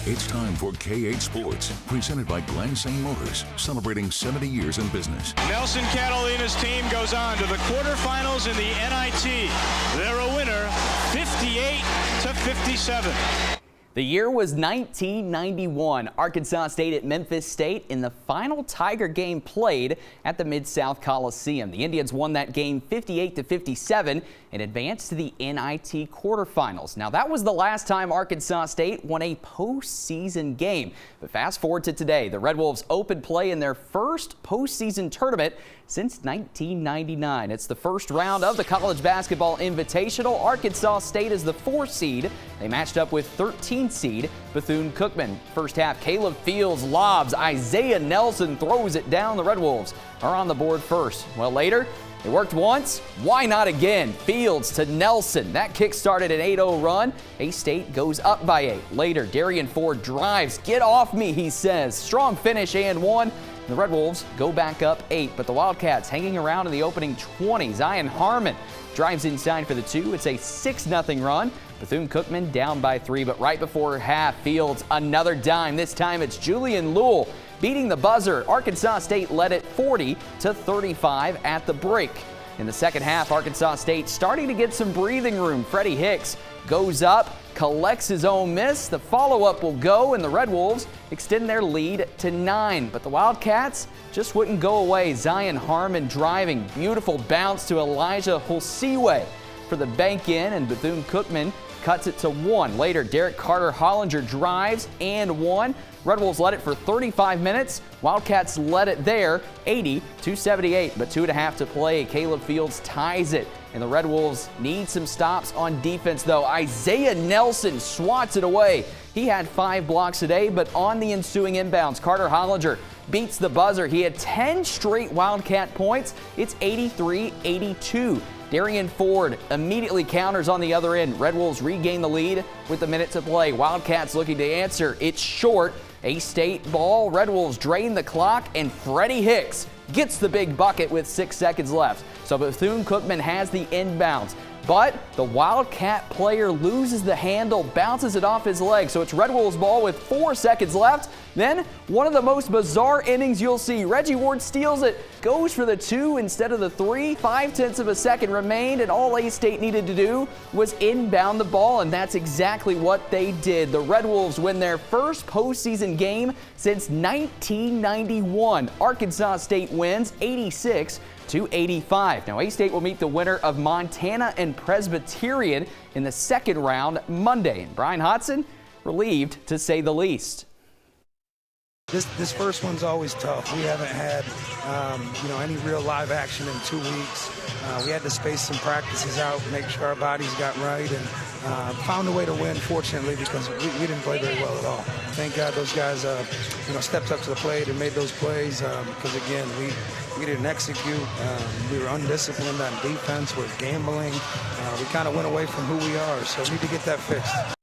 It's time for K8 Sports, presented by Glen St. Motors, celebrating 70 years in business. Nelson Catalina's team goes on to the quarterfinals in the NIT. They're a winner, 58-57. The year was 1991. Arkansas State at Memphis State in the final Tiger game played at the Mid-South Coliseum. The Indians won that game 58-57 and advanced to the NIT quarterfinals. Now, that was the last time Arkansas State won a postseason game. But fast forward to today, the Red Wolves opened play in their first postseason tournament since 1999. It's the first round of the College Basketball Invitational. Arkansas State is the 4th seed. They matched up with 13th seed Bethune-Cookman. First half, Caleb Fields lobs. Isaiah Nelson throws it down. The Red Wolves are on the board first. Well, later, it worked once. Why not again? Fields to Nelson. That kick started an 8-0 run. A-State goes up by 8. Later, Darian Ford drives. Get off me, he says. Strong finish and 1. The Red Wolves go back up 8, but the Wildcats hanging around in the opening 20. Zion Harmon drives inside for the 2. It's a 6-0 run. Bethune-Cookman down by 3, but right before half, Fields another dime. This time it's Julian Lewell beating the buzzer. Arkansas State led it 40-35 at the break. In the second half, Arkansas State starting to get some breathing room. Freddie Hicks goes up, collects his own miss. The follow-up will go, and the Red Wolves extend their lead to 9. But the Wildcats just wouldn't go away. Zion Harmon driving. Beautiful bounce to Elijah Hulsiwe for the bank in, and Bethune-Cookman cuts it to 1. Later, Derek Carter-Hollinger drives and 1. Red Wolves led it for 35 minutes. Wildcats led it there 80-78, but 2.5 to play. Caleb Fields ties it, and the Red Wolves need some stops on defense, though. Isaiah Nelson swats it away. He had 5 blocks today, but on the ensuing inbounds, Carter-Hollinger beats the buzzer. He had 10 straight Wildcat points. It's 83-82. Darian Ford immediately counters on the other end. Red Wolves regain the lead with a minute to play. Wildcats looking to answer. It's short. A-State ball. Red Wolves drain the clock, and Freddie Hicks gets the big bucket with 6 seconds left. So Bethune-Cookman has the inbounds. But the Wildcat player loses the handle, bounces it off his leg. So it's Red Wolves ball with 4 seconds left. Then one of the most bizarre innings you'll see. Reggie Ward steals it, goes for the 2 instead of the 3. 0.5 of a second remained, and all A-State needed to do was inbound the ball, and that's exactly what they did. The Red Wolves win their first postseason game since 1991. Arkansas State wins 86-85. Now, A-State will meet the winner of Montana and Presbyterian in the second round Monday. And Brian Hodson, relieved to say the least. This first one's always tough. We haven't had, any real live action in 2 weeks. We had to space some practices out, make sure our bodies got right, and found a way to win, fortunately, because we didn't play very well at all. Thank God those guys, stepped up to the plate and made those plays, because, again, we didn't execute. We were undisciplined on defense. We're gambling. We kind of went away from who we are, so we need to get that fixed.